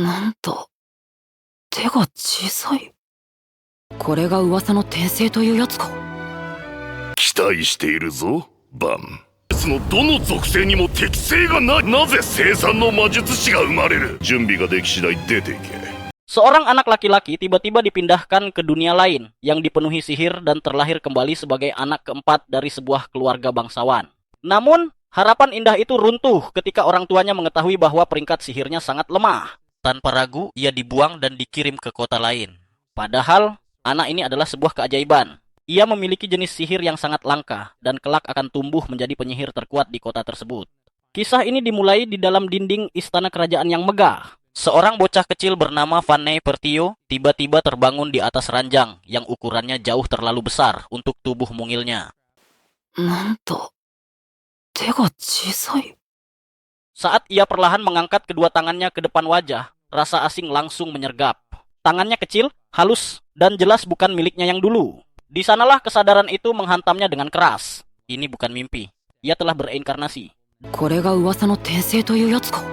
なんと、手が小さい。これが噂の転生というやつか。期待しているぞ、バン。のどの属性にも適性がない。なぜ生産の魔術師が生まれる。準備ができ次第出ていけ。Seorang anak laki-laki tiba-tiba dipindahkan ke dunia lain yang dipenuhi sihir dan terlahir kembali sebagai anak keempat dari sebuah keluarga bangsawan. Namun, harapan indah itu runtuh ketika orang tuanya mengetahui bahwa peringkat sihirnya sangat lemah. Tanpa ragu, ia dibuang dan dikirim ke kota lain. Padahal, anak ini adalah sebuah keajaiban. Ia memiliki jenis sihir yang sangat langka dan kelak akan tumbuh menjadi penyihir terkuat di kota tersebut. Kisah ini dimulai di dalam dinding istana kerajaan yang megah. Seorang bocah kecil bernama Vanne Pertio tiba-tiba terbangun di atas ranjang yang ukurannya jauh terlalu besar untuk tubuh mungilnya. なんと、手が小さい。 Saat ia perlahan mengangkat kedua tangannya ke depan wajah, rasa asing langsung menyergap. Tangannya kecil, halus, dan jelas bukan miliknya yang dulu. Di sanalah kesadaran itu menghantamnya dengan keras. Ini bukan mimpi. Ia telah bereinkarnasi. これが噂の転生というやつか。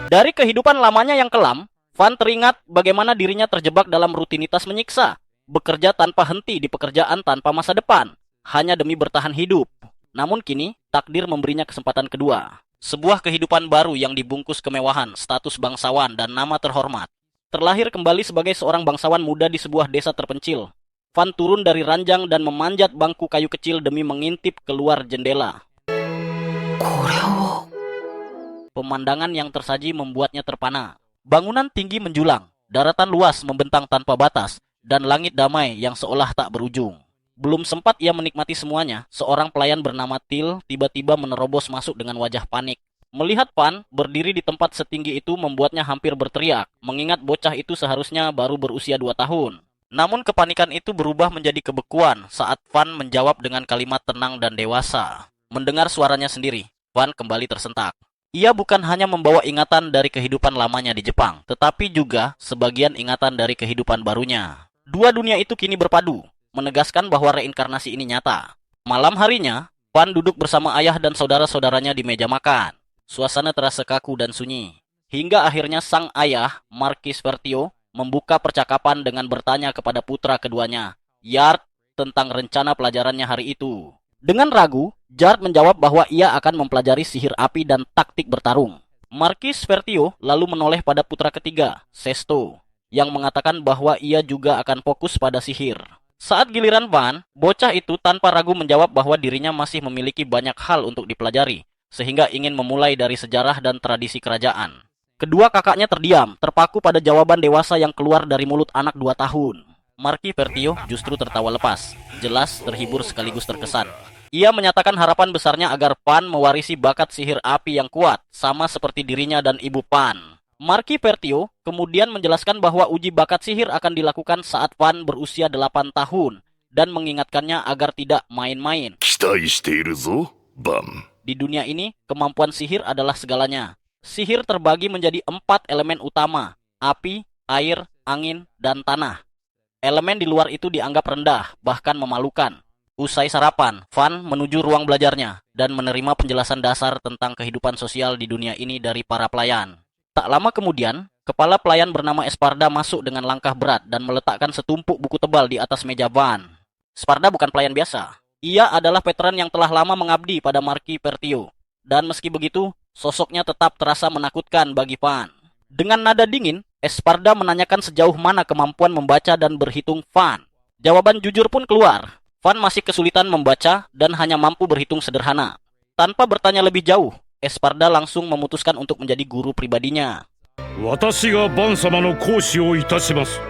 Dari kehidupan lamanya yang kelam, Van teringat bagaimana dirinya terjebak dalam rutinitas menyiksa, bekerja tanpa henti di pekerjaan tanpa masa depan, hanya demi bertahan hidup. Namun kini, takdir memberinya kesempatan kedua. Sebuah kehidupan baru yang dibungkus kemewahan, status bangsawan, dan nama terhormat. Terlahir kembali sebagai seorang bangsawan muda di sebuah desa terpencil. Van turun dari ranjang dan memanjat bangku kayu kecil demi mengintip keluar jendela. これは。 Pemandangan yang tersaji membuatnya terpana. Bangunan tinggi menjulang, daratan luas membentang tanpa batas, dan langit damai yang seolah tak berujung. Belum sempat ia menikmati semuanya, seorang pelayan bernama Til tiba-tiba menerobos masuk dengan wajah panik. Melihat Van berdiri di tempat setinggi itu membuatnya hampir berteriak, mengingat bocah itu seharusnya baru berusia 2 tahun. Namun kepanikan itu berubah menjadi kebekuan saat Van menjawab dengan kalimat tenang dan dewasa. Mendengar suaranya sendiri, Van kembali tersentak. Ia bukan hanya membawa ingatan dari kehidupan lamanya di Jepang, tetapi juga sebagian ingatan dari kehidupan barunya. Dua dunia itu kini berpadu, menegaskan bahwa reinkarnasi ini nyata. Malam harinya, Van duduk bersama ayah dan saudara-saudaranya di meja makan. Suasana terasa kaku dan sunyi. Hingga akhirnya sang ayah, Marquis Vertio, membuka percakapan dengan bertanya kepada putra keduanya, Yard, tentang rencana pelajarannya hari itu. Dengan ragu, Jard menjawab bahwa ia akan mempelajari sihir api dan taktik bertarung. Marquis Vertio lalu menoleh pada putra ketiga, Sesto, yang mengatakan bahwa ia juga akan fokus pada sihir. Saat giliran Van, bocah itu tanpa ragu menjawab bahwa dirinya masih memiliki banyak hal untuk dipelajari, sehingga ingin memulai dari sejarah dan tradisi kerajaan. Kedua kakaknya terdiam, terpaku pada jawaban dewasa yang keluar dari mulut anak 2 tahun. Marquis Vertio justru tertawa lepas, jelas terhibur sekaligus terkesan. Ia menyatakan harapan besarnya agar Van mewarisi bakat sihir api yang kuat, sama seperti dirinya dan ibu Van. Marquis Vertio kemudian menjelaskan bahwa uji bakat sihir akan dilakukan saat Van berusia 8 tahun, dan mengingatkannya agar tidak main-main. 期待しているぞ、バン。 Di dunia ini, kemampuan sihir adalah segalanya. Sihir terbagi menjadi 4 elemen utama, api, air, angin, dan tanah. Elemen di luar itu dianggap rendah, bahkan memalukan. Usai sarapan, Van menuju ruang belajarnya dan menerima penjelasan dasar tentang kehidupan sosial di dunia ini dari para pelayan. Tak lama kemudian, kepala pelayan bernama Esparda masuk dengan langkah berat dan meletakkan setumpuk buku tebal di atas meja Van. Esparda bukan pelayan biasa. Ia adalah veteran yang telah lama mengabdi pada Marquis Vertio. Dan meski begitu, sosoknya tetap terasa menakutkan bagi Van. Dengan nada dingin, Esparda menanyakan sejauh mana kemampuan membaca dan berhitung Van. Jawaban jujur pun keluar. Van masih kesulitan membaca dan hanya mampu berhitung sederhana. Tanpa bertanya lebih jauh, Esparda langsung memutuskan untuk menjadi guru pribadinya. 私がバン様の講師をいたします。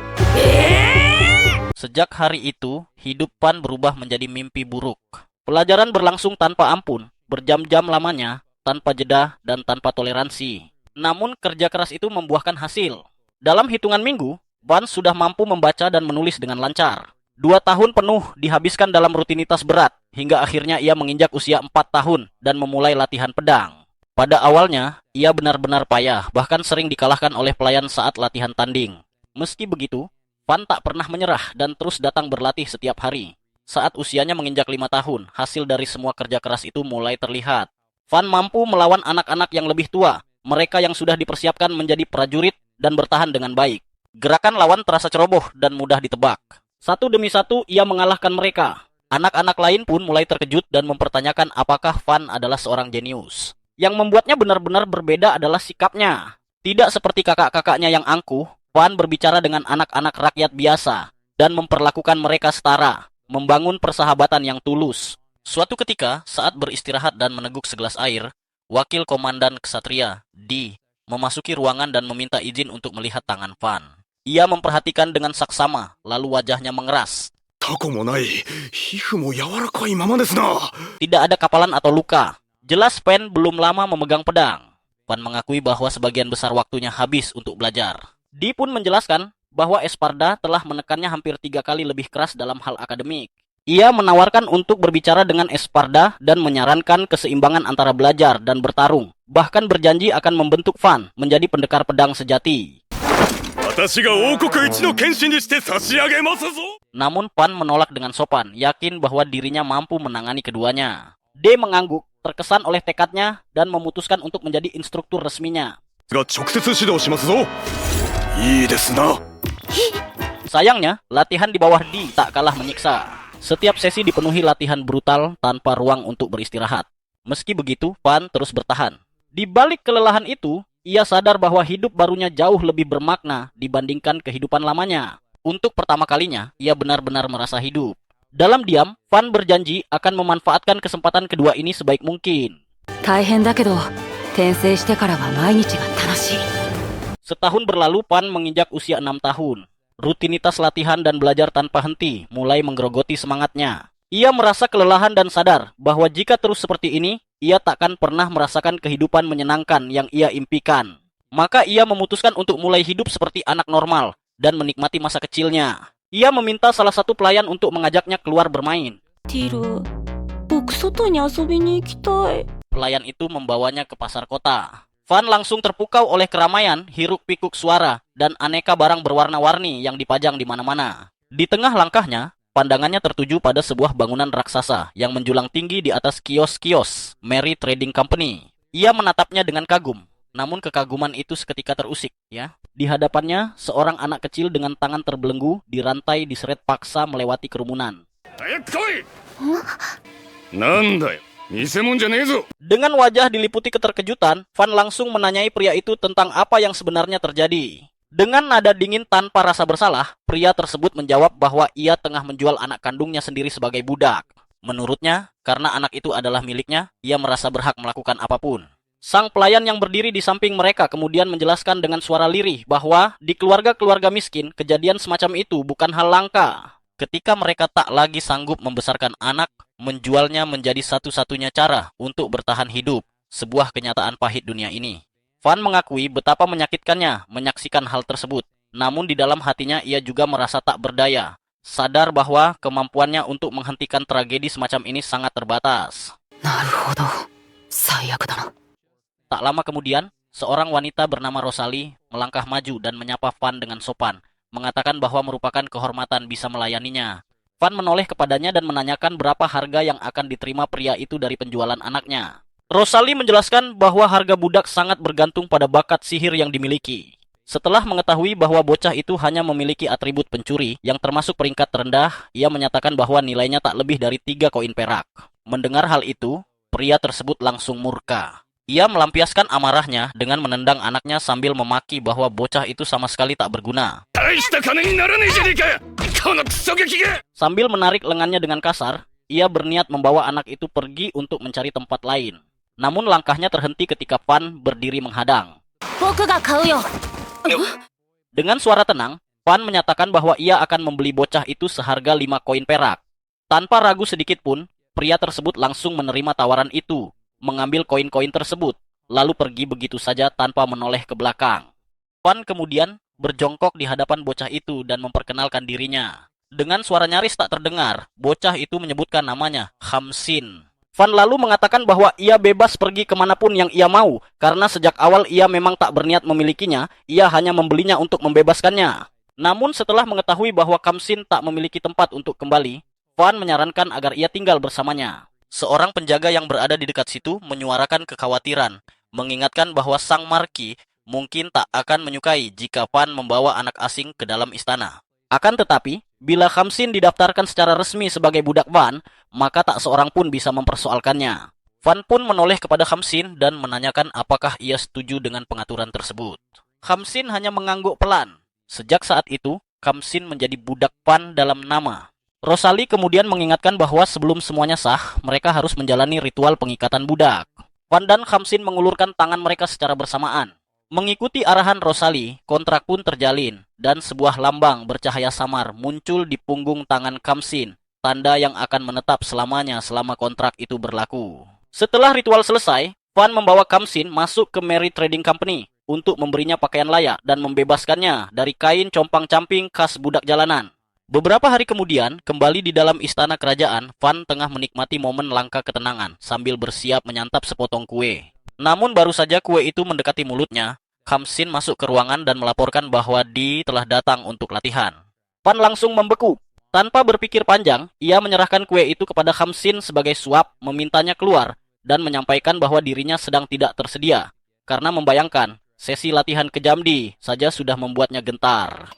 Sejak hari itu, hidup Van berubah menjadi mimpi buruk. Pelajaran berlangsung tanpa ampun, berjam-jam lamanya, tanpa jeda dan tanpa toleransi. Namun kerja keras itu membuahkan hasil. Dalam hitungan minggu, Van sudah mampu membaca dan menulis dengan lancar. 2 tahun penuh dihabiskan dalam rutinitas berat, hingga akhirnya ia menginjak usia 4 tahun dan memulai latihan pedang. Pada awalnya, ia benar-benar payah, bahkan sering dikalahkan oleh pelayan saat latihan tanding. Meski begitu, Van tak pernah menyerah dan terus datang berlatih setiap hari. Saat usianya menginjak 5 tahun, hasil dari semua kerja keras itu mulai terlihat. Van mampu melawan anak-anak yang lebih tua, mereka yang sudah dipersiapkan menjadi prajurit dan bertahan dengan baik. Gerakan lawan terasa ceroboh dan mudah ditebak. Satu demi satu ia mengalahkan mereka. Anak-anak lain pun mulai terkejut dan mempertanyakan apakah Van adalah seorang jenius. Yang membuatnya benar-benar berbeda adalah sikapnya. Tidak seperti kakak-kakaknya yang angkuh, Van berbicara dengan anak-anak rakyat biasa dan memperlakukan mereka setara, membangun persahabatan yang tulus. Suatu ketika, saat beristirahat dan meneguk segelas air, Wakil Komandan Ksatria, D, memasuki ruangan dan meminta izin untuk melihat tangan Van. Ia memperhatikan dengan saksama, lalu wajahnya mengeras. タコもない皮膚も柔らかいままですな。 Tidak ada kapalan atau luka. Jelas Van belum lama memegang pedang. Van mengakui bahwa sebagian besar waktunya habis untuk belajar. D pun menjelaskan bahwa Esparda telah menekannya hampir 3 kali lebih keras dalam hal akademik. Ia menawarkan untuk berbicara dengan Esparda dan menyarankan keseimbangan antara belajar dan bertarung. Bahkan berjanji akan membentuk Van menjadi pendekar pedang sejati. 私が王国一の剣士にして差し上げますぞ。 Namun Van menolak dengan sopan, yakin bahwa dirinya mampu menangani keduanya. D mengangguk, terkesan oleh tekadnya dan memutuskan untuk menjadi instruktur resminya. が直接指導しますぞ。いいですな。 Sayangnya, latihan di bawah D tak kalah menyiksa. Setiap sesi dipenuhi latihan brutal tanpa ruang untuk beristirahat. Meski begitu, Van terus bertahan. Di balik kelelahan itu, ia sadar bahwa hidup barunya jauh lebih bermakna dibandingkan kehidupan lamanya. Untuk pertama kalinya, ia benar-benar merasa hidup. Dalam diam, Van berjanji akan memanfaatkan kesempatan kedua ini sebaik mungkin. 大変だけど転生してからは毎日が楽しい。 Setahun berlalu, Van menginjak usia 6 tahun. Rutinitas latihan dan belajar tanpa henti mulai menggerogoti semangatnya. Ia merasa kelelahan dan sadar bahwa jika terus seperti ini, ia takkan pernah merasakan kehidupan menyenangkan yang ia impikan. Maka ia memutuskan untuk mulai hidup seperti anak normal dan menikmati masa kecilnya. Ia meminta salah satu pelayan untuk mengajaknya keluar bermain. ティル、僕外に遊びに行きたい。 Pelayan itu membawanya ke pasar kota. Van langsung terpukau oleh keramaian, hiruk-pikuk suara, dan aneka barang berwarna-warni yang dipajang di mana-mana. Di tengah langkahnya, pandangannya tertuju pada sebuah bangunan raksasa yang menjulang tinggi di atas kios-kios Mary Trading Company. Ia menatapnya dengan kagum, namun kekaguman itu seketika terusik. Di hadapannya, seorang anak kecil dengan tangan terbelenggu dirantai diseret paksa melewati kerumunan. 早く来い。なんだよ。偽物じゃねえぞ。 Dengan wajah diliputi keterkejutan, Van langsung menanyai pria itu tentang apa yang sebenarnya terjadi. Dengan nada dingin tanpa rasa bersalah, pria tersebut menjawab bahwa ia tengah menjual anak kandungnya sendiri sebagai budak. Menurutnya, karena anak itu adalah miliknya, ia merasa berhak melakukan apapun. Sang pelayan yang berdiri di samping mereka kemudian menjelaskan dengan suara lirih bahwa di keluarga-keluarga miskin, kejadian semacam itu bukan hal langka. Ketika mereka tak lagi sanggup membesarkan anak, menjualnya menjadi satu-satunya cara untuk bertahan hidup, sebuah kenyataan pahit dunia ini. Van mengakui betapa menyakitkannya menyaksikan hal tersebut, namun di dalam hatinya ia juga merasa tak berdaya, sadar bahwa kemampuannya untuk menghentikan tragedi semacam ini sangat terbatas. なるほど。最悪だな。 Tak lama kemudian, seorang wanita bernama Rosalie melangkah maju dan menyapa Van dengan sopan, mengatakan bahwa merupakan kehormatan bisa melayaninya. Van menoleh kepadanya dan menanyakan berapa harga yang akan diterima pria itu dari penjualan anaknya. Rosalie menjelaskan bahwa harga budak sangat bergantung pada bakat sihir yang dimiliki. Setelah mengetahui bahwa bocah itu hanya memiliki atribut pencuri yang termasuk peringkat terendah, ia menyatakan bahwa nilainya tak lebih dari 3 koin perak. Mendengar hal itu, pria tersebut langsung murka. Ia melampiaskan amarahnya dengan menendang anaknya sambil memaki bahwa bocah itu sama sekali tak berguna. 大した金にならねえじゃねえか。このクソガキが。 Sambil menarik lengannya dengan kasar, ia berniat membawa anak itu pergi untuk mencari tempat lain. Namun langkahnya terhenti ketika Van berdiri menghadang. 僕が買うよ。 Dengan suara tenang, Van menyatakan bahwa ia akan membeli bocah itu seharga 5 koin perak. Tanpa ragu sedikit pun, pria tersebut langsung menerima tawaran itu, mengambil koin-koin tersebut, lalu pergi begitu saja tanpa menoleh ke belakang. Van kemudian berjongkok di hadapan bocah itu dan memperkenalkan dirinya. Dengan suara nyaris tak terdengar, bocah itu menyebutkan namanya, Khamsin. Van lalu mengatakan bahwa ia bebas pergi kemanapun yang ia mau, karena sejak awal ia memang tak berniat memilikinya, ia hanya membelinya untuk membebaskannya. Namun setelah mengetahui bahwa Khamsin tak memiliki tempat untuk kembali, Van menyarankan agar ia tinggal bersamanya. Seorang penjaga yang berada di dekat situ menyuarakan kekhawatiran, mengingatkan bahwa sang marki mungkin tak akan menyukai jika Fan membawa anak asing ke dalam istana. Akan tetapi, bila Khamsin didaftarkan secara resmi sebagai budak Van, maka tak seorang pun bisa mempersoalkannya. Van pun menoleh kepada Khamsin dan menanyakan apakah ia setuju dengan pengaturan tersebut. Khamsin hanya mengangguk pelan. Sejak saat itu, Khamsin menjadi budak Van dalam nama. Rosalie kemudian mengingatkan bahwa sebelum semuanya sah, mereka harus menjalani ritual pengikatan budak. Van dan Khamsin mengulurkan tangan mereka secara bersamaan. Mengikuti arahan Rosalie, kontrak pun terjalin, dan sebuah lambang bercahaya samar muncul di punggung tangan Khamsin, tanda yang akan menetap selamanya selama kontrak itu berlaku. Setelah ritual selesai, Van membawa Khamsin masuk ke Mary Trading Company untuk memberinya pakaian layak dan membebaskannya dari kain compang-camping khas budak jalanan. Beberapa hari kemudian, kembali di dalam istana kerajaan, Van tengah menikmati momen langka ketenangan sambil bersiap menyantap sepotong kue. Namun baru saja kue itu mendekati mulutnya, Khamsin masuk ke ruangan dan melaporkan bahwa Di telah datang untuk latihan. Van langsung membeku. Tanpa berpikir panjang, ia menyerahkan kue itu kepada Khamsin sebagai suap, memintanya keluar, dan menyampaikan bahwa dirinya sedang tidak tersedia, karena membayangkan sesi latihan kejam Di saja sudah membuatnya gentar.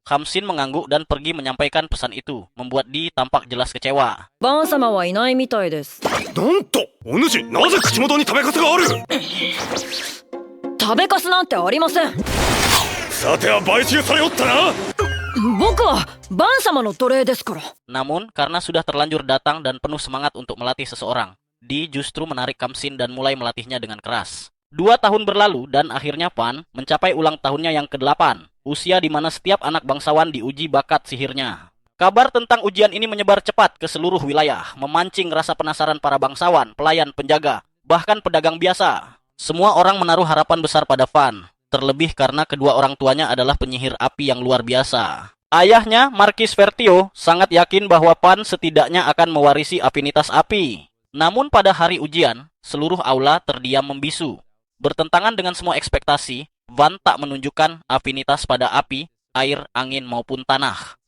Khamsin mengangguk dan pergi menyampaikan pesan itu, membuat Di tampak jelas kecewa. バン様はいないみたいです。なんとお主なぜ口元に食べかすがある。食べかすなんてありません。さては買収されおったな。僕はバン様の奴隷ですから。 Namun, karena sudah terlanjur datang dan penuh semangat untuk melatih seseorang, Di justru menarik Khamsin dan mulai melatihnya dengan keras. 2 tahun berlalu dan akhirnya Van mencapai ulang tahunnya yang ke-8, usia di mana setiap anak bangsawan diuji bakat sihirnya. Kabar tentang ujian ini menyebar cepat ke seluruh wilayah, memancing rasa penasaran para bangsawan, pelayan, penjaga, bahkan pedagang biasa. Semua orang menaruh harapan besar pada Van, terlebih karena kedua orang tuanya adalah penyihir api yang luar biasa. Ayahnya, Marquis Vertio, sangat yakin bahwa Van setidaknya akan mewarisi afinitas api. Namun pada hari ujian, seluruh aula terdiam membisu. Bertentangan dengan semua ekspektasi, Van tak menunjukkan afinitas pada api, air, angin maupun tanah.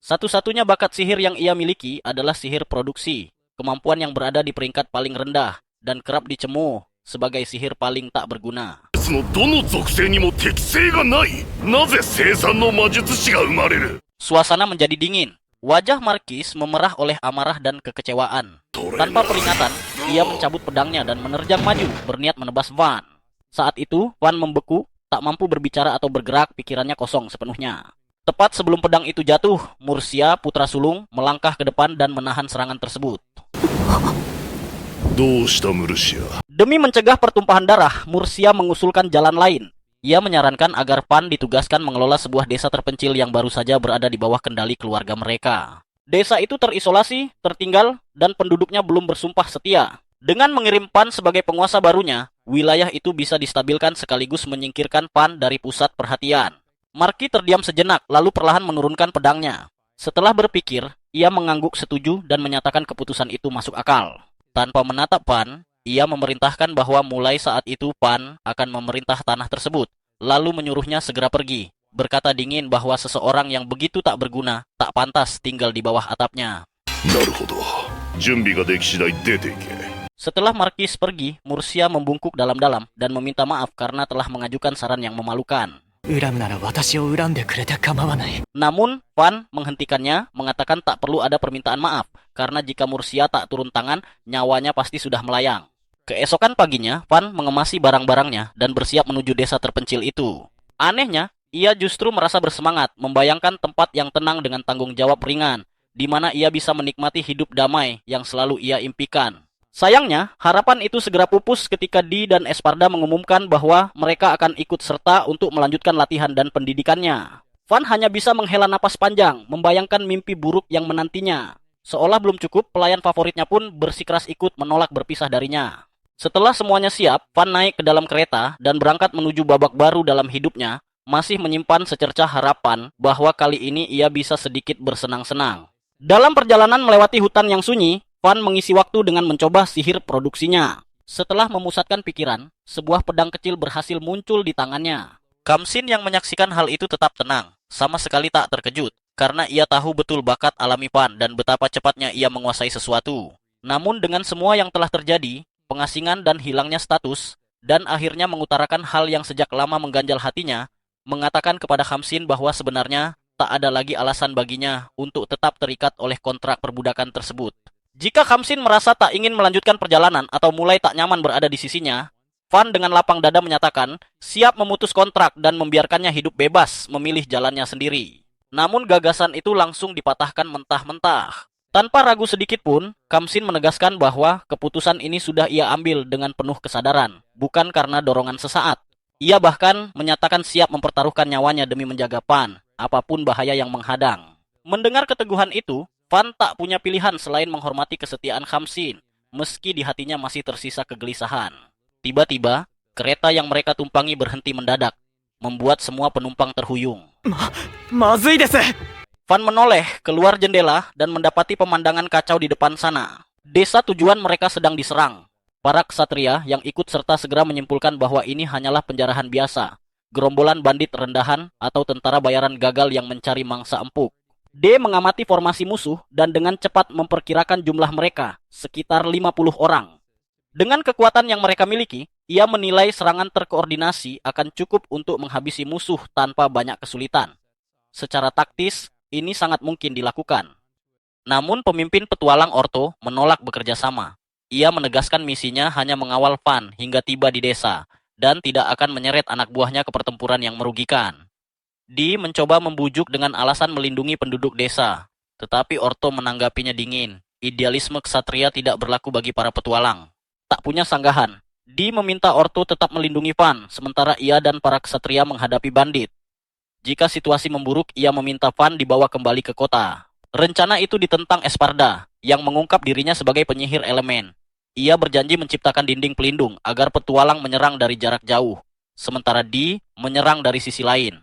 Satu-satunya bakat sihir yang ia miliki adalah sihir produksi, kemampuan yang berada di peringkat paling rendah dan kerap dicemu sebagai sihir paling tak berguna. のどの属性にも適性がない。なぜ生産の魔術師が生まれる。 Suasana menjadi dingin. Wajah Marquis memerah oleh amarah dan kekecewaan. Tanpa peringatan, ia mencabut pedangnya dan menerjang maju, berniat menebas Van. Saat itu, Van membeku, tak mampu berbicara atau bergerak, pikirannya kosong sepenuhnya. Tepat sebelum pedang itu jatuh, Mursia, putra sulung, melangkah ke depan dan menahan serangan tersebut. どうしたムルシア。 Demi mencegah pertumpahan darah, Mursia mengusulkan jalan lain. Ia menyarankan agar Van ditugaskan mengelola sebuah desa terpencil yang baru saja berada di bawah kendali keluarga mereka. Desa itu terisolasi, tertinggal, dan penduduknya belum bersumpah setia. Dengan mengirim Van sebagai penguasa barunya, wilayah itu bisa distabilkan sekaligus menyingkirkan Van dari pusat perhatian. Marquis terdiam sejenak, lalu perlahan menurunkan pedangnya. Setelah berpikir, ia mengangguk setuju dan menyatakan keputusan itu masuk akal. Tanpa menatap Van, ia memerintahkan bahwa mulai saat itu Van akan memerintah tanah tersebut, lalu menyuruhnya segera pergi, berkata dingin bahwa seseorang yang begitu tak berguna tak pantas tinggal di bawah atapnya. なるほど。準備ができ次第出ていけ。 Setelah Marquis pergi, Mursia membungkuk dalam-dalam dan meminta maaf karena telah mengajukan saran yang memalukan. 恨むなら私を恨んでくれて構わない。 Namun, Van menghentikannya, mengatakan tak perlu ada permintaan maaf, karena jika Mursia tak turun tangan, nyawanya pasti sudah melayang. Keesokan paginya, Van mengemasi barang-barangnya dan bersiap menuju desa terpencil itu. Anehnya, ia justru merasa bersemangat, membayangkan tempat yang tenang dengan tanggung jawab ringan, di mana ia bisa menikmati hidup damai yang selalu ia impikan. Sayangnya, harapan itu segera pupus ketika Di dan Esparda mengumumkan bahwa mereka akan ikut serta untuk melanjutkan latihan dan pendidikannya. Van hanya bisa menghela napas panjang, membayangkan mimpi buruk yang menantinya. Seolah belum cukup, pelayan favoritnya pun bersikeras ikut menolak berpisah darinya. Setelah semuanya siap, Van naik ke dalam kereta dan berangkat menuju babak baru dalam hidupnya, masih menyimpan secercah harapan bahwa kali ini ia bisa sedikit bersenang-senang. Dalam perjalanan melewati hutan yang sunyi, Van mengisi waktu dengan mencoba sihir produksinya. Setelah memusatkan pikiran, sebuah pedang kecil berhasil muncul di tangannya. Khamsin yang menyaksikan hal itu tetap tenang, sama sekali tak terkejut, karena ia tahu betul bakat alami Van dan betapa cepatnya ia menguasai sesuatu. Namun dengan semua yang telah terjadi, pengasingan dan hilangnya status, dan akhirnya mengutarakan hal yang sejak lama mengganjal hatinya, mengatakan kepada Khamsin bahwa sebenarnya tak ada lagi alasan baginya untuk tetap terikat oleh kontrak perbudakan tersebut. Jika Khamsin merasa tak ingin melanjutkan perjalanan atau mulai tak nyaman berada di sisinya, Van dengan lapang dada menyatakan siap memutus kontrak dan membiarkannya hidup bebas memilih jalannya sendiri. Namun gagasan itu langsung dipatahkan mentah-mentah. Tanpa ragu sedikit pun, Khamsin menegaskan bahwa keputusan ini sudah ia ambil dengan penuh kesadaran, bukan karena dorongan sesaat. Ia bahkan menyatakan siap mempertaruhkan nyawanya demi menjaga Van, apapun bahaya yang menghadang. Mendengar keteguhan itu, Van tak punya pilihan selain menghormati kesetiaan Khamsin, meski di hatinya masih tersisa kegelisahan. Tiba-tiba, kereta yang mereka tumpangi berhenti mendadak, membuat semua penumpang terhuyung. まずいです。 Van menoleh keluar jendela dan mendapati pemandangan kacau di depan sana. Desa tujuan mereka sedang diserang. Para ksatria yang ikut serta segera menyimpulkan bahwa ini hanyalah penjarahan biasa, gerombolan bandit rendahan atau tentara bayaran gagal yang mencari mangsa empuk. D mengamati formasi musuh dan dengan cepat memperkirakan jumlah mereka, sekitar 50 orang. Dengan kekuatan yang mereka miliki, ia menilai serangan terkoordinasi akan cukup untuk menghabisi musuh tanpa banyak kesulitan. Secara taktis, ini sangat mungkin dilakukan. Namun pemimpin petualang Orto menolak bekerja sama. Ia menegaskan misinya hanya mengawal Van hingga tiba di desa, dan tidak akan menyeret anak buahnya ke pertempuran yang merugikan. Di mencoba membujuk dengan alasan melindungi penduduk desa, tetapi Orto menanggapinya dingin. Idealisme ksatria tidak berlaku bagi para petualang. Tak punya sanggahan, Di meminta Orto tetap melindungi Van, sementara ia dan para ksatria menghadapi bandit. Jika situasi memburuk, ia meminta Van dibawa kembali ke kota. Rencana itu ditentang Esparda, yang mengungkap dirinya sebagai penyihir elemen. Ia berjanji menciptakan dinding pelindung agar petualang menyerang dari jarak jauh, sementara Di menyerang dari sisi lain.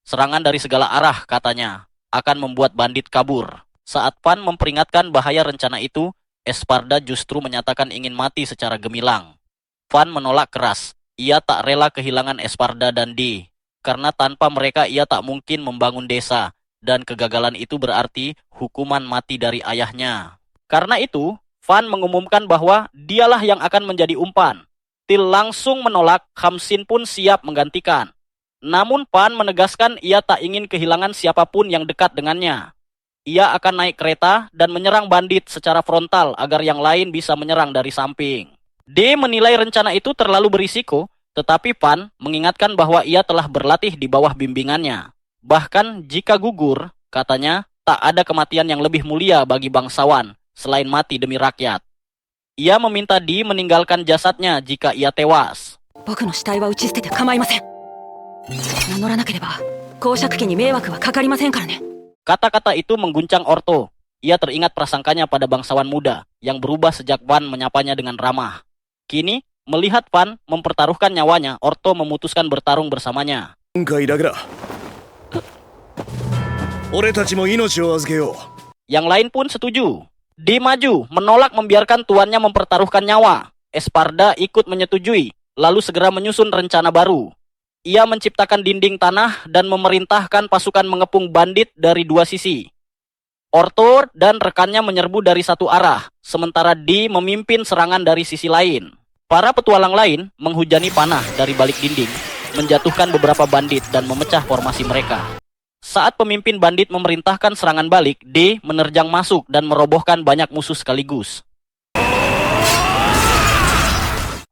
Serangan dari segala arah, katanya, akan membuat bandit kabur. Saat Van memperingatkan bahaya rencana itu, Esparda justru menyatakan ingin mati secara gemilang. Van menolak keras. Ia tak rela kehilangan Esparda dan Di, karena tanpa mereka ia tak mungkin membangun desa, dan kegagalan itu berarti hukuman mati dari ayahnya. Karena itu, Van mengumumkan bahwa dialah yang akan menjadi umpan. Til langsung menolak, Khamsin pun siap menggantikan. Namun Van menegaskan ia tak ingin kehilangan siapapun yang dekat dengannya. Ia akan naik kereta dan menyerang bandit secara frontal agar yang lain bisa menyerang dari samping. D menilai rencana itu terlalu berisiko, tetapi Van mengingatkan bahwa ia telah berlatih di bawah bimbingannya. Bahkan jika gugur, katanya, tak ada kematian yang lebih mulia bagi bangsawan selain mati demi rakyat. Ia meminta Di meninggalkan jasadnya jika ia tewas. 僕の死体は打ち捨てて構いません。名乗らなければ公爵家に迷惑はかかりませんからね。 Kata-kata itu mengguncang Orto. Ia teringat prasangkanya pada bangsawan muda yang berubah sejak Van menyapanya dengan ramah. Kini, melihat Van mempertaruhkan nyawanya, Orto memutuskan bertarung bersamanya. 今回だけだ俺たちも命を預けよう Yang lain pun setuju. Di maju, menolak membiarkan tuannya mempertaruhkan nyawa. Esparda ikut menyetujui, lalu segera menyusun rencana baru. Ia menciptakan dinding tanah dan memerintahkan pasukan mengepung bandit dari dua sisi. Orto dan rekannya menyerbu dari satu arah, sementara Di memimpin serangan dari sisi lain. Para petualang lain menghujani panah dari balik dinding, menjatuhkan beberapa bandit dan memecah formasi mereka. Saat pemimpin bandit memerintahkan serangan balik, D menerjang masuk dan merobohkan banyak musuh sekaligus.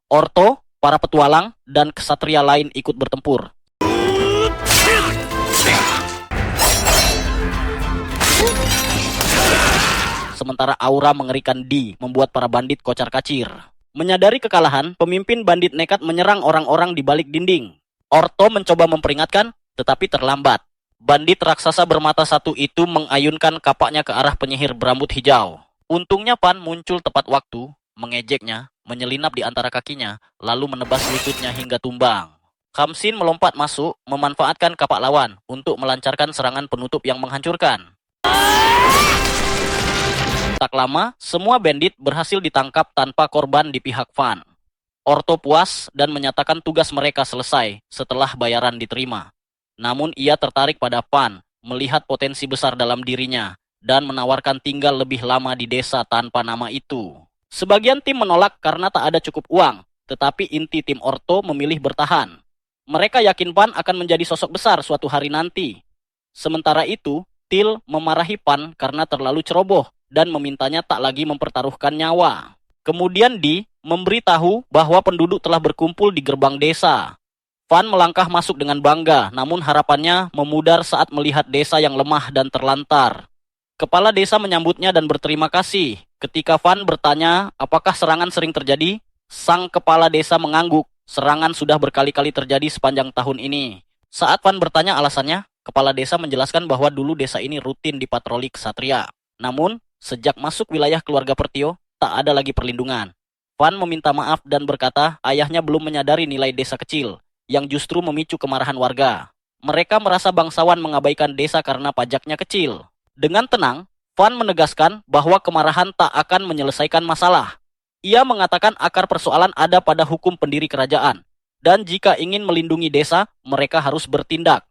Orto, para petualang, dan ksatria lain ikut bertempur. Sementara aura mengerikan D membuat para bandit kocar-kacir. Menyadari kekalahan, pemimpin bandit nekat menyerang orang-orang di balik dinding. Orto mencoba memperingatkan, tetapi terlambat. Bandit raksasa bermata satu itu mengayunkan kapaknya ke arah penyihir berambut hijau. Untungnya Van muncul tepat waktu, mengejeknya, menyelinap di antara kakinya, lalu menebas lututnya hingga tumbang. Khamsin melompat masuk, memanfaatkan kapak lawan untuk melancarkan serangan penutup yang menghancurkan. Tak lama, semua bandit berhasil ditangkap tanpa korban di pihak Van. Orto puas dan menyatakan tugas mereka selesai setelah bayaran diterima. Namun ia tertarik pada Van, melihat potensi besar dalam dirinya, dan menawarkan tinggal lebih lama di desa tanpa nama itu. Sebagian tim menolak karena tak ada cukup uang, tetapi inti tim Orto memilih bertahan. Mereka yakin Pan akan menjadi sosok besar suatu hari nanti. Sementara itu, Till memarahi Pan karena terlalu ceroboh dan memintanya tak lagi mempertaruhkan nyawa. Kemudian Di memberitahu bahwa penduduk telah berkumpul di gerbang desa. Van melangkah masuk dengan bangga, namun harapannya memudar saat melihat desa yang lemah dan terlantar. Kepala desa menyambutnya dan berterima kasih. Ketika Van bertanya apakah serangan sering terjadi, sang kepala desa mengangguk. Serangan sudah berkali-kali terjadi sepanjang tahun ini. Saat Van bertanya alasannya, kepala desa menjelaskan bahwa dulu desa ini rutin dipatroli ksatria. Namun, sejak masuk wilayah keluarga Pertio, tak ada lagi perlindungan. Van meminta maaf dan berkata ayahnya belum menyadari nilai desa kecil, yang justru memicu kemarahan warga. Mereka merasa bangsawan mengabaikan desa karena pajaknya kecil. Dengan tenang, Van menegaskan bahwa kemarahan tak akan menyelesaikan masalah. Ia mengatakan akar persoalan ada pada hukum pendiri kerajaan, dan jika ingin melindungi desa, mereka harus bertindak.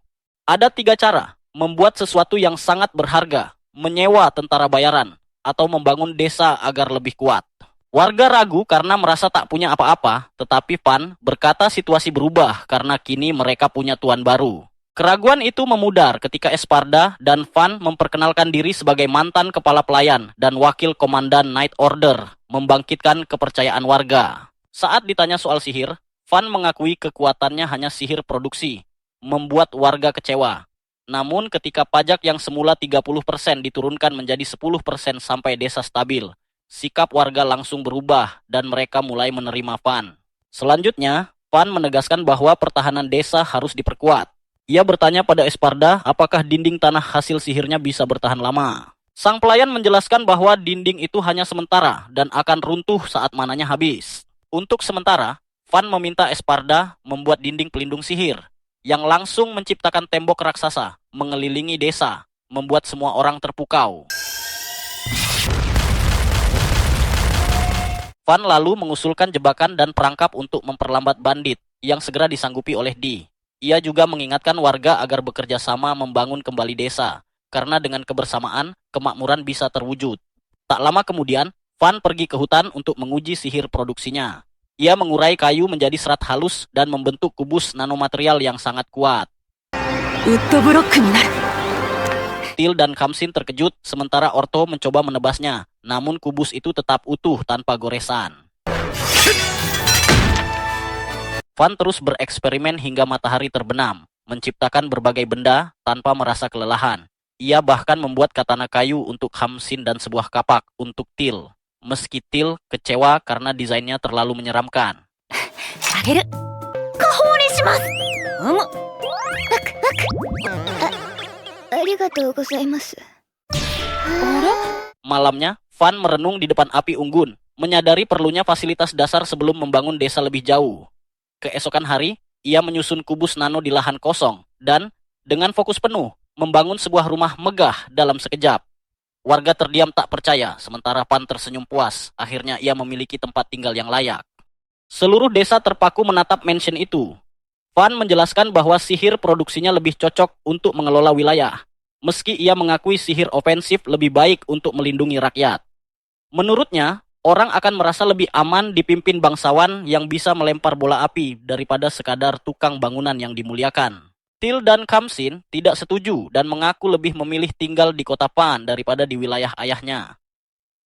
Ada 3 cara: membuat sesuatu yang sangat berharga, menyewa tentara bayaran, atau membangun desa agar lebih kuat. Warga ragu karena merasa tak punya apa-apa, tetapi Van berkata situasi berubah karena kini mereka punya tuan baru. Keraguan itu memudar ketika Esparda dan Van memperkenalkan diri sebagai mantan kepala pelayan dan wakil komandan Night Order, membangkitkan kepercayaan warga. Saat ditanya soal sihir, Van mengakui kekuatannya hanya sihir produksi, membuat warga kecewa. Namun ketika pajak yang semula 30% diturunkan menjadi 10% sampai desa stabil, sikap warga langsung berubah dan mereka mulai menerima Van. Selanjutnya, Van menegaskan bahwa pertahanan desa harus diperkuat. Ia bertanya pada Esparda apakah dinding tanah hasil sihirnya bisa bertahan lama. Sang pelayan menjelaskan bahwa dinding itu hanya sementara dan akan runtuh saat mananya habis. Untuk sementara, Van meminta Esparda membuat dinding pelindung sihir yang langsung menciptakan tembok raksasa mengelilingi desa, membuat semua orang terpukau. Van lalu mengusulkan jebakan dan perangkap untuk memperlambat bandit yang segera disanggupi oleh Di. Ia juga mengingatkan warga agar bekerja sama membangun kembali desa, karena dengan kebersamaan, kemakmuran bisa terwujud. Tak lama kemudian, Van pergi ke hutan untuk menguji sihir produksinya. Ia mengurai kayu menjadi serat halus dan membentuk kubus nanomaterial yang sangat kuat. Till dan Khamsin terkejut sementara Orto mencoba menebasnya, namun kubus itu tetap utuh tanpa goresan. Van terus bereksperimen hingga matahari terbenam, menciptakan berbagai benda tanpa merasa kelelahan. Ia bahkan membuat katana kayu untuk Khamsin dan sebuah kapak untuk Till. Meski Till kecewa karena desainnya terlalu menyeramkan. Malamnya, Van merenung di depan api unggun, menyadari perlunya fasilitas dasar sebelum membangun desa lebih jauh. Keesokan hari, ia menyusun kubus nano di lahan kosong dan, dengan fokus penuh, membangun sebuah rumah megah dalam sekejap. Warga terdiam tak percaya, sementara Van tersenyum puas. Akhirnya ia memiliki tempat tinggal yang layak. Seluruh desa terpaku menatap mansion itu. Van menjelaskan bahwa sihir produksinya lebih cocok untuk mengelola wilayah, meski ia mengakui sihir ofensif lebih baik untuk melindungi rakyat. Menurutnya, orang akan merasa lebih aman dipimpin bangsawan yang bisa melempar bola api daripada sekadar tukang bangunan yang dimuliakan. Till dan Khamsin tidak setuju dan mengaku lebih memilih tinggal di kota Pan daripada di wilayah ayahnya.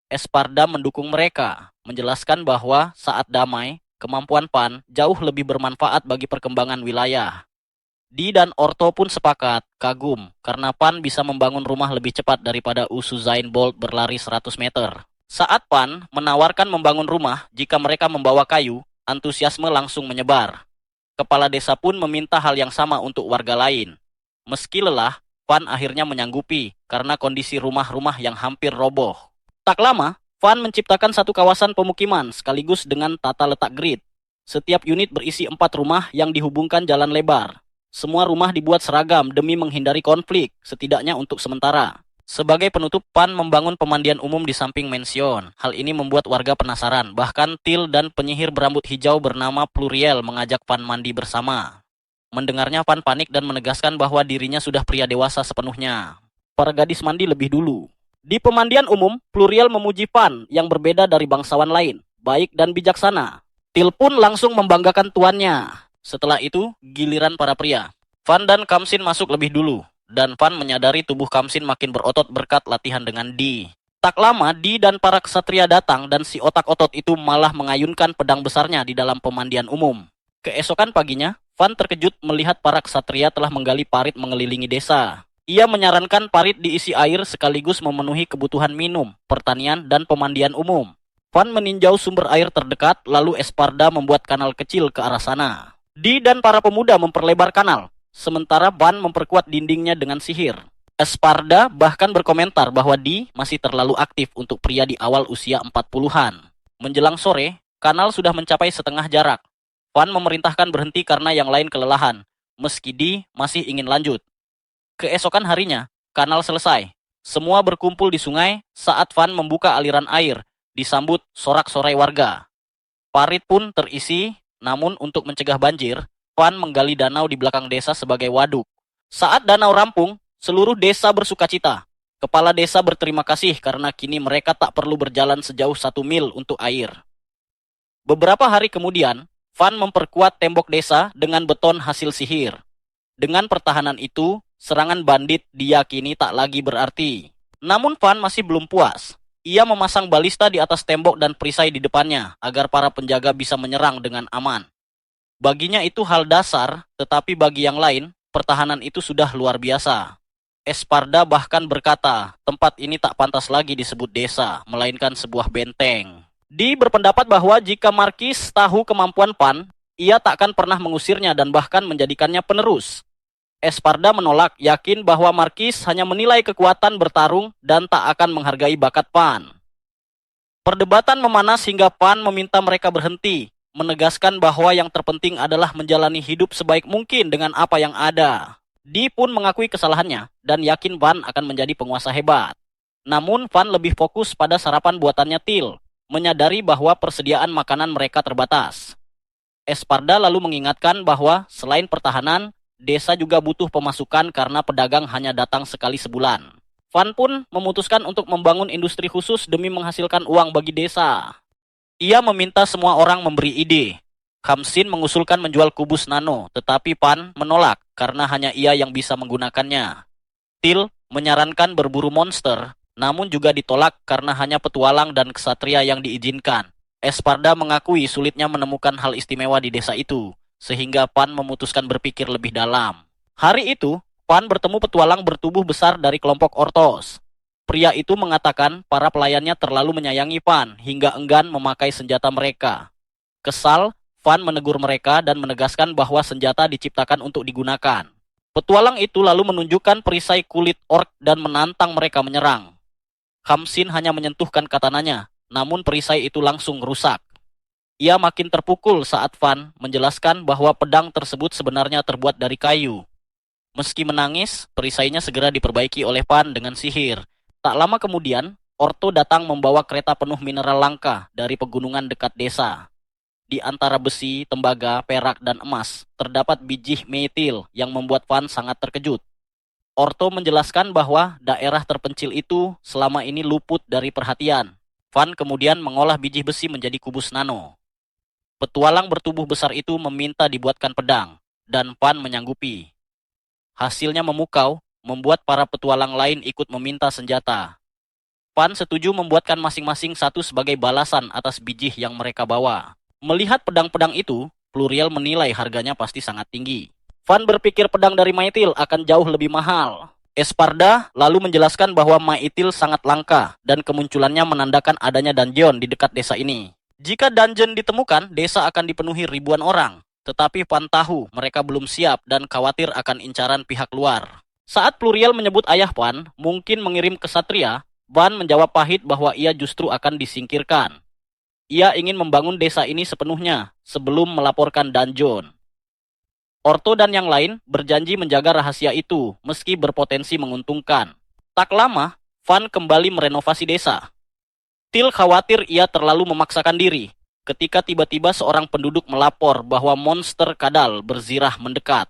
Esparda mendukung mereka, menjelaskan bahwa saat damai, kemampuan Pan jauh lebih bermanfaat bagi perkembangan wilayah. Di dan Orto pun sepakat, kagum, karena Pan bisa membangun rumah lebih cepat daripada Usain Bolt berlari 100 meter. Saat Pan menawarkan membangun rumah jika mereka membawa kayu, antusiasme langsung menyebar. Kepala desa pun meminta hal yang sama untuk warga lain. Meski lelah, Van akhirnya menyanggupi karena kondisi rumah-rumah yang hampir roboh. Tak lama, Van menciptakan satu kawasan pemukiman sekaligus dengan tata letak grid. Setiap unit berisi 4 rumah yang dihubungkan jalan lebar. Semua rumah dibuat seragam demi menghindari konflik, setidaknya untuk sementara. Sebagai penutup, Pan membangun pemandian umum di samping mansion. Hal ini membuat warga penasaran. Bahkan Till dan penyihir berambut hijau bernama Pluriel mengajak Pan mandi bersama. Mendengarnya, Pan panik dan menegaskan bahwa dirinya sudah pria dewasa sepenuhnya. Para gadis mandi lebih dulu. Di pemandian umum, Pluriel memuji Pan yang berbeda dari bangsawan lain, baik dan bijaksana. Til pun langsung membanggakan tuannya. Setelah itu, giliran para pria. Van dan Kamsin masuk lebih dulu, dan Van menyadari tubuh Kamsin makin berotot berkat latihan dengan Di. Tak lama, Di dan para ksatria datang dan si otak-otot itu malah mengayunkan pedang besarnya di dalam pemandian umum. Keesokan paginya, Van terkejut melihat para ksatria telah menggali parit mengelilingi desa. Ia menyarankan parit diisi air sekaligus memenuhi kebutuhan minum, pertanian, dan pemandian umum. Van meninjau sumber air terdekat, lalu Esparda membuat kanal kecil ke arah sana. Di dan para pemuda memperlebar kanal, sementara Van memperkuat dindingnya dengan sihir. Esparda bahkan berkomentar bahwa Di masih terlalu aktif untuk pria di awal usia 40-an. Menjelang sore, kanal sudah mencapai setengah jarak. Van memerintahkan berhenti karena yang lain kelelahan, meski Di masih ingin lanjut. Keesokan harinya, kanal selesai. Semua berkumpul di sungai saat Van membuka aliran air, disambut sorak-sorai warga. Parit pun terisi, namun untuk mencegah banjir, Van menggali danau di belakang desa sebagai waduk. Saat danau rampung, seluruh desa bersukacita. Kepala desa berterima kasih karena kini mereka tak perlu berjalan sejauh 1 mil untuk air. Beberapa hari kemudian, Van memperkuat tembok desa dengan beton hasil sihir. Dengan pertahanan itu, serangan bandit diyakini tak lagi berarti. Namun Van masih belum puas. Ia memasang balista di atas tembok dan perisai di depannya agar para penjaga bisa menyerang dengan aman. Baginya itu hal dasar, tetapi bagi yang lain, pertahanan itu sudah luar biasa. Esparda bahkan berkata, tempat ini tak pantas lagi disebut desa, melainkan sebuah benteng. Di berpendapat bahwa jika Markis tahu kemampuan Van, ia tak akan pernah mengusirnya dan bahkan menjadikannya penerus. Esparda menolak, yakin bahwa Markis hanya menilai kekuatan bertarung dan tak akan menghargai bakat Van. Perdebatan memanas hingga Van meminta mereka berhenti, menegaskan bahwa yang terpenting adalah menjalani hidup sebaik mungkin dengan apa yang ada. Di pun mengakui kesalahannya dan yakin Van akan menjadi penguasa hebat. Namun Van lebih fokus pada sarapan buatannya Til, menyadari bahwa persediaan makanan mereka terbatas. Esparda lalu mengingatkan bahwa selain pertahanan, desa juga butuh pemasukan karena pedagang hanya datang sekali sebulan. Van pun memutuskan untuk membangun industri khusus demi menghasilkan uang bagi desa. Ia meminta semua orang memberi ide. Kamsin mengusulkan menjual kubus nano, tetapi Van menolak karena hanya ia yang bisa menggunakannya. Til menyarankan berburu monster, namun juga ditolak karena hanya petualang dan ksatria yang diizinkan. Esparda mengakui sulitnya menemukan hal istimewa di desa itu, sehingga Van memutuskan berpikir lebih dalam. Hari itu, Van bertemu petualang bertubuh besar dari kelompok Ortos. Pria itu mengatakan para pelayannya terlalu menyayangi Van hingga enggan memakai senjata mereka. Kesal, Van menegur mereka dan menegaskan bahwa senjata diciptakan untuk digunakan. Petualang itu lalu menunjukkan perisai kulit orc dan menantang mereka menyerang. Kamsin hanya menyentuhkan katananya, namun perisai itu langsung rusak. Ia makin terpukul saat Van menjelaskan bahwa pedang tersebut sebenarnya terbuat dari kayu. Meski menangis, perisainya segera diperbaiki oleh Van dengan sihir. Tak lama kemudian, Orto datang membawa kereta penuh mineral langka dari pegunungan dekat desa. Di antara besi, tembaga, perak, dan emas, terdapat biji metil yang membuat Van sangat terkejut. Orto menjelaskan bahwa daerah terpencil itu selama ini luput dari perhatian. Van kemudian mengolah biji besi menjadi kubus nano. Petualang bertubuh besar itu meminta dibuatkan pedang, dan Van menyanggupi. Hasilnya memukau, membuat para petualang lain ikut meminta senjata. Van setuju membuatkan masing-masing satu sebagai balasan atas biji yang mereka bawa. Melihat pedang-pedang itu, Pluriel menilai harganya pasti sangat tinggi. Van berpikir pedang dari Maitil akan jauh lebih mahal. Esparda lalu menjelaskan bahwa Maitil sangat langka dan kemunculannya menandakan adanya dungeon di dekat desa ini. Jika dungeon ditemukan, desa akan dipenuhi ribuan orang. Tetapi Van tahu mereka belum siap dan khawatir akan incaran pihak luar. Saat Pluriel menyebut ayah Van mungkin mengirim kesatria, Van menjawab pahit bahwa ia justru akan disingkirkan. Ia ingin membangun desa ini sepenuhnya sebelum melaporkan dungeon. Orto dan yang lain berjanji menjaga rahasia itu meski berpotensi menguntungkan. Tak lama, Van kembali merenovasi desa. Til khawatir ia terlalu memaksakan diri ketika tiba-tiba seorang penduduk melapor bahwa monster kadal berzirah mendekat.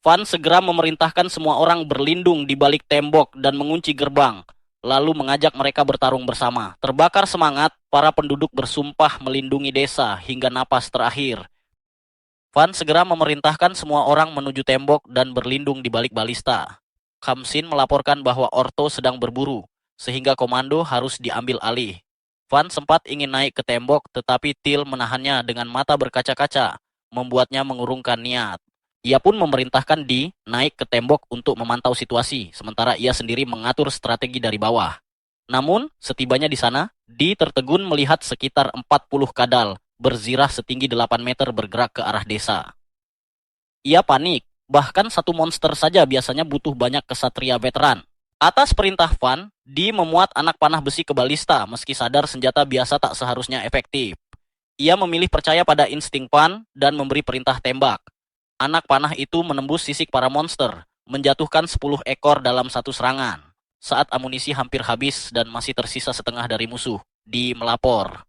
Van segera memerintahkan semua orang berlindung di balik tembok dan mengunci gerbang, lalu mengajak mereka bertarung bersama. Terbakar semangat, para penduduk bersumpah melindungi desa hingga napas terakhir. Van segera memerintahkan semua orang menuju tembok dan berlindung di balik balista. Kamsin melaporkan bahwa Orto sedang berburu, sehingga komando harus diambil alih. Van sempat ingin naik ke tembok, tetapi Till menahannya dengan mata berkaca-kaca, membuatnya mengurungkan niat. Ia pun memerintahkan Di naik ke tembok untuk memantau situasi, sementara ia sendiri mengatur strategi dari bawah. Namun, setibanya di sana, Di tertegun melihat sekitar 40 kadal berzirah setinggi 8 meter bergerak ke arah desa. Ia panik, bahkan satu monster saja biasanya butuh banyak kesatria veteran. Atas perintah Van, Di memuat anak panah besi ke balista meski sadar senjata biasa tak seharusnya efektif. Ia memilih percaya pada insting Van dan memberi perintah tembak. Anak panah itu menembus sisik para monster, menjatuhkan 10 ekor dalam satu serangan. Saat amunisi hampir habis dan masih tersisa setengah dari musuh, Di melapor.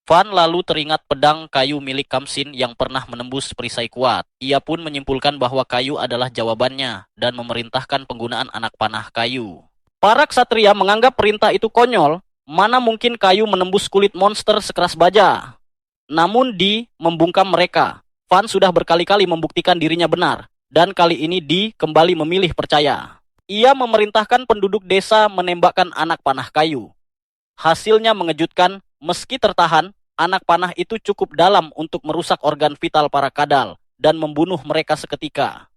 Van lalu teringat pedang kayu milik Kamsin yang pernah menembus perisai kuat. Ia pun menyimpulkan bahwa kayu adalah jawabannya dan memerintahkan penggunaan anak panah kayu. Para ksatria menganggap perintah itu konyol, mana mungkin kayu menembus kulit monster sekeras baja. Namun Di membungkam mereka. Van sudah berkali-kali membuktikan dirinya benar, dan kali ini Di kembali memilih percaya. Ia memerintahkan penduduk desa menembakkan anak panah kayu. Hasilnya mengejutkan, meski tertahan, anak panah itu cukup dalam untuk merusak organ vital para kadal dan membunuh mereka seketika.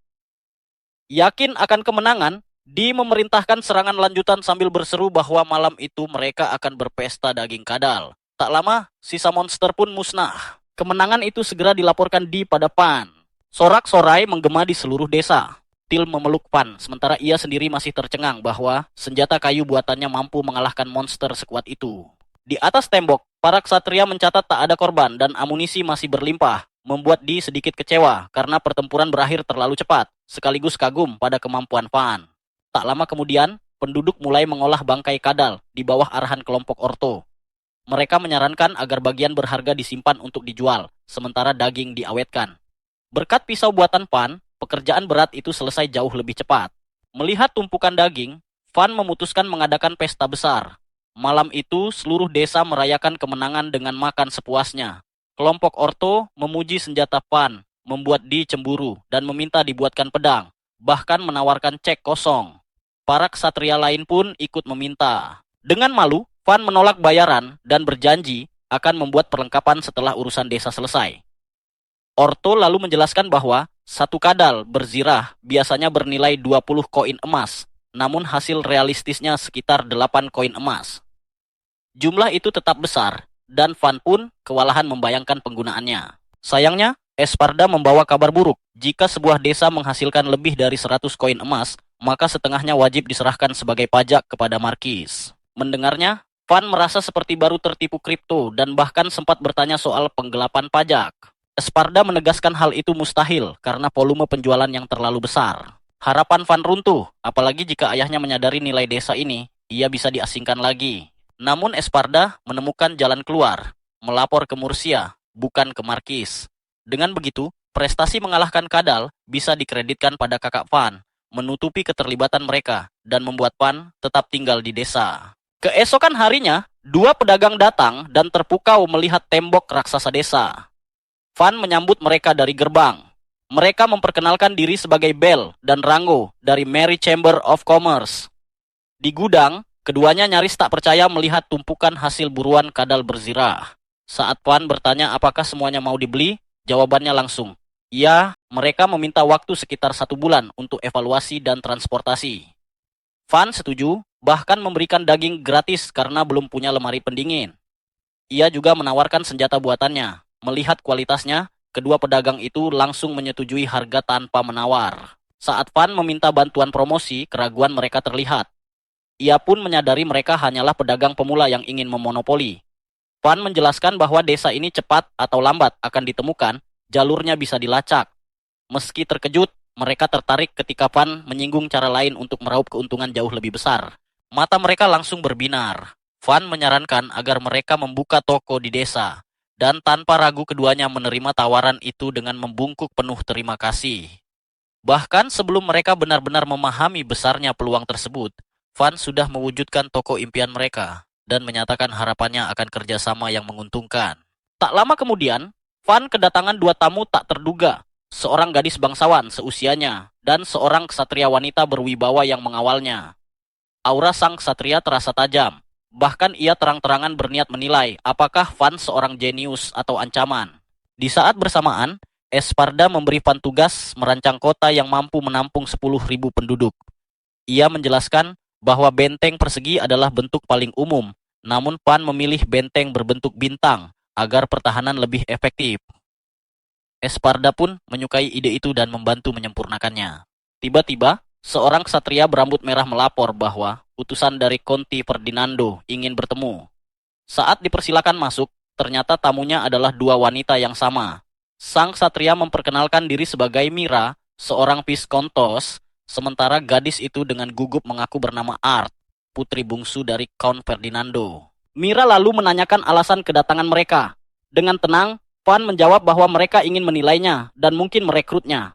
Yakin akan kemenangan, Di memerintahkan serangan lanjutan sambil berseru bahwa malam itu mereka akan berpesta daging kadal. Tak lama, sisa monster pun musnah. Kemenangan itu segera dilaporkan Di pada Pan. Sorak-sorai menggema di seluruh desa. Till memeluk Pan, sementara ia sendiri masih tercengang bahwa senjata kayu buatannya mampu mengalahkan monster sekuat itu. Di atas tembok, para ksatria mencatat tak ada korban dan amunisi masih berlimpah, membuat Di sedikit kecewa karena pertempuran berakhir terlalu cepat, sekaligus kagum pada kemampuan Pan. Tak lama kemudian, penduduk mulai mengolah bangkai kadal di bawah arahan kelompok Orto. Mereka menyarankan agar bagian berharga disimpan untuk dijual, sementara daging diawetkan. Berkat pisau buatan Pan, pekerjaan berat itu selesai jauh lebih cepat. Melihat tumpukan daging, Van memutuskan mengadakan pesta besar. Malam itu, seluruh desa merayakan kemenangan dengan makan sepuasnya. Kelompok Orto memuji senjata Van, membuat Di cemburu dan meminta dibuatkan pedang, bahkan menawarkan cek kosong. Para ksatria lain pun ikut meminta. Dengan malu, Van menolak bayaran dan berjanji akan membuat perlengkapan setelah urusan desa selesai. Orto lalu menjelaskan bahwa satu kadal berzirah biasanya bernilai 20 koin emas, namun hasil realistisnya sekitar 8 koin emas. Jumlah itu tetap besar, dan Van pun kewalahan membayangkan penggunaannya. Sayangnya, Esparda membawa kabar buruk. Jika sebuah desa menghasilkan lebih dari 100 koin emas, maka setengahnya wajib diserahkan sebagai pajak kepada Markis. Mendengarnya, Van merasa seperti baru tertipu kripto dan bahkan sempat bertanya soal penggelapan pajak. Esparda menegaskan hal itu mustahil karena volume penjualan yang terlalu besar. Harapan Van runtuh, apalagi jika ayahnya menyadari nilai desa ini, ia bisa diasingkan lagi. Namun Esparda menemukan jalan keluar, melapor ke Murcia, bukan ke Markis. Dengan begitu, prestasi mengalahkan Kadal bisa dikreditkan pada kakak Van, menutupi keterlibatan mereka, dan membuat Van tetap tinggal di desa. Keesokan harinya, dua pedagang datang dan terpukau melihat tembok raksasa desa. Van menyambut mereka dari gerbang. Mereka memperkenalkan diri sebagai Bell dan Rango dari Merry Chamber of Commerce. Di gudang, keduanya nyaris tak percaya melihat tumpukan hasil buruan Kadal berzirah. Saat Van bertanya apakah semuanya mau dibeli, jawabannya langsung, ya, mereka meminta waktu sekitar 1 bulan untuk evaluasi dan transportasi. Van setuju, bahkan memberikan daging gratis karena belum punya lemari pendingin. Ia juga menawarkan senjata buatannya. Melihat kualitasnya, kedua pedagang itu langsung menyetujui harga tanpa menawar. Saat Van meminta bantuan promosi, keraguan mereka terlihat. Ia pun menyadari mereka hanyalah pedagang pemula yang ingin memonopoli. Van menjelaskan bahwa desa ini cepat atau lambat akan ditemukan, jalurnya bisa dilacak. Meski terkejut, mereka tertarik ketika Van menyinggung cara lain untuk meraup keuntungan jauh lebih besar. Mata mereka langsung berbinar. Van menyarankan agar mereka membuka toko di desa, dan tanpa ragu keduanya menerima tawaran itu dengan membungkuk penuh terima kasih. Bahkan sebelum mereka benar-benar memahami besarnya peluang tersebut, Van sudah mewujudkan toko impian mereka dan menyatakan harapannya akan kerjasama yang menguntungkan. Tak lama kemudian, Van kedatangan dua tamu tak terduga, seorang gadis bangsawan seusianya dan seorang ksatria wanita berwibawa yang mengawalnya. Aura sang ksatria terasa tajam, bahkan ia terang-terangan berniat menilai apakah Van seorang jenius atau ancaman. Di saat bersamaan, Esparda memberi Van tugas merancang kota yang mampu menampung 10.000 penduduk. Ia menjelaskan bahwa benteng persegi adalah bentuk paling umum, namun Van memilih benteng berbentuk bintang agar pertahanan lebih efektif. Esparda pun menyukai ide itu dan membantu menyempurnakannya. Tiba-tiba, seorang ksatria berambut merah melapor bahwa utusan dari Conti Ferdinando ingin bertemu. Saat dipersilakan masuk, ternyata tamunya adalah dua wanita yang sama. Sang ksatria memperkenalkan diri sebagai Mira, seorang Viscontos, sementara gadis itu dengan gugup mengaku bernama Art, putri bungsu dari Count Ferdinando. Mira lalu menanyakan alasan kedatangan mereka. Dengan tenang, Van menjawab bahwa mereka ingin menilainya dan mungkin merekrutnya.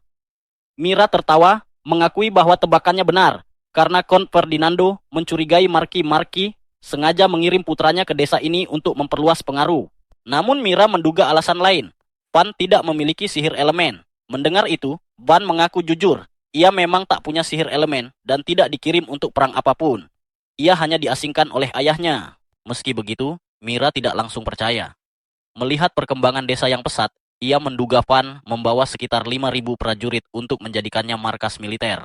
Mira tertawa, mengakui bahwa tebakannya benar, karena Count Ferdinando mencurigai Marki sengaja mengirim putranya ke desa ini untuk memperluas pengaruh. Namun Mira menduga alasan lain. Van tidak memiliki sihir elemen. Mendengar itu, Van mengaku jujur. Ia memang tak punya sihir elemen dan tidak dikirim untuk perang apapun. Ia hanya diasingkan oleh ayahnya. Meski begitu, Mira tidak langsung percaya. Melihat perkembangan desa yang pesat, ia menduga Van membawa sekitar 5.000 prajurit untuk menjadikannya markas militer.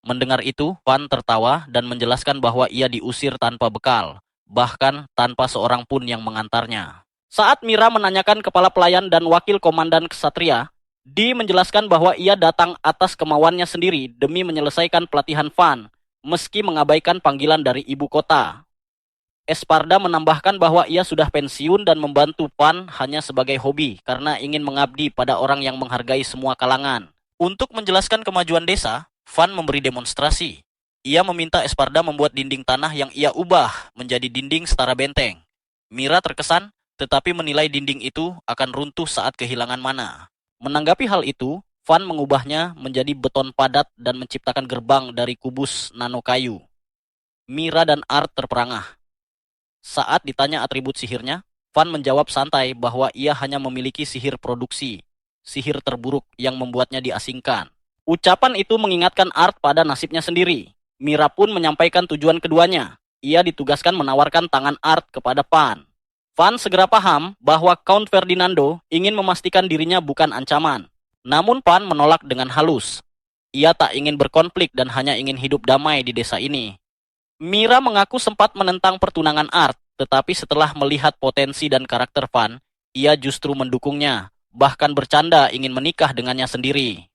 Mendengar itu, Van tertawa dan menjelaskan bahwa ia diusir tanpa bekal, bahkan tanpa seorang pun yang mengantarnya. Saat Mira menanyakan kepala pelayan dan wakil komandan ksatria, Di menjelaskan bahwa ia datang atas kemauannya sendiri demi menyelesaikan pelatihan Van, meski mengabaikan panggilan dari ibu kota. Esparda menambahkan bahwa ia sudah pensiun dan membantu Van hanya sebagai hobi karena ingin mengabdi pada orang yang menghargai semua kalangan. Untuk menjelaskan kemajuan desa, Van memberi demonstrasi. Ia meminta Esparda membuat dinding tanah yang ia ubah menjadi dinding setara benteng. Mira terkesan, tetapi menilai dinding itu akan runtuh saat kehilangan mana. Menanggapi hal itu, Van mengubahnya menjadi beton padat dan menciptakan gerbang dari kubus nano kayu. Mira dan Art terperangah. Saat ditanya atribut sihirnya, Van menjawab santai bahwa ia hanya memiliki sihir produksi, sihir terburuk yang membuatnya diasingkan. Ucapan itu mengingatkan Art pada nasibnya sendiri. Mira pun menyampaikan tujuan keduanya. Ia ditugaskan menawarkan tangan Art kepada Van. Van segera paham bahwa Count Ferdinando ingin memastikan dirinya bukan ancaman. Namun Van menolak dengan halus. Ia tak ingin berkonflik dan hanya ingin hidup damai di desa ini. Mira mengaku sempat menentang pertunangan Art, tetapi setelah melihat potensi dan karakter Van, ia justru mendukungnya, bahkan bercanda ingin menikah dengannya sendiri.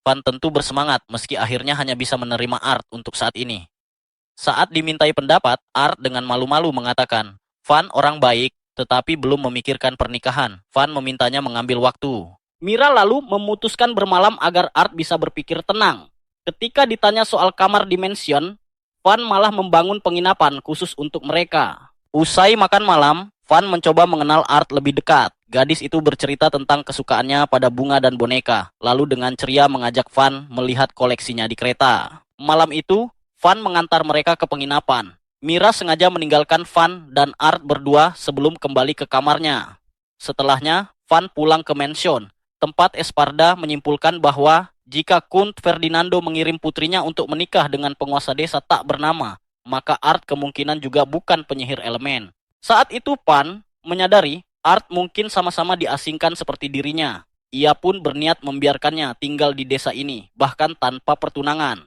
Van tentu bersemangat meski akhirnya hanya bisa menerima Art untuk saat ini. Saat dimintai pendapat, Art dengan malu-malu mengatakan, Van orang baik, tetapi belum memikirkan pernikahan. Van memintanya mengambil waktu. Mira lalu memutuskan bermalam agar Art bisa berpikir tenang. Ketika ditanya soal kamar dimension, Van malah membangun penginapan khusus untuk mereka. Usai makan malam, Van mencoba mengenal Art lebih dekat. Gadis itu bercerita tentang kesukaannya pada bunga dan boneka, lalu dengan ceria mengajak Van melihat koleksinya di kereta. Malam itu, Van mengantar mereka ke penginapan. Mira sengaja meninggalkan Van dan Art berdua sebelum kembali ke kamarnya. Setelahnya, Van pulang ke mansion, tempat Esparda menyimpulkan bahwa jika Count Ferdinando mengirim putrinya untuk menikah dengan penguasa desa tak bernama, maka Art kemungkinan juga bukan penyihir elemen. Saat itu Van menyadari Art mungkin sama-sama diasingkan seperti dirinya. Ia pun berniat membiarkannya tinggal di desa ini, bahkan tanpa pertunangan.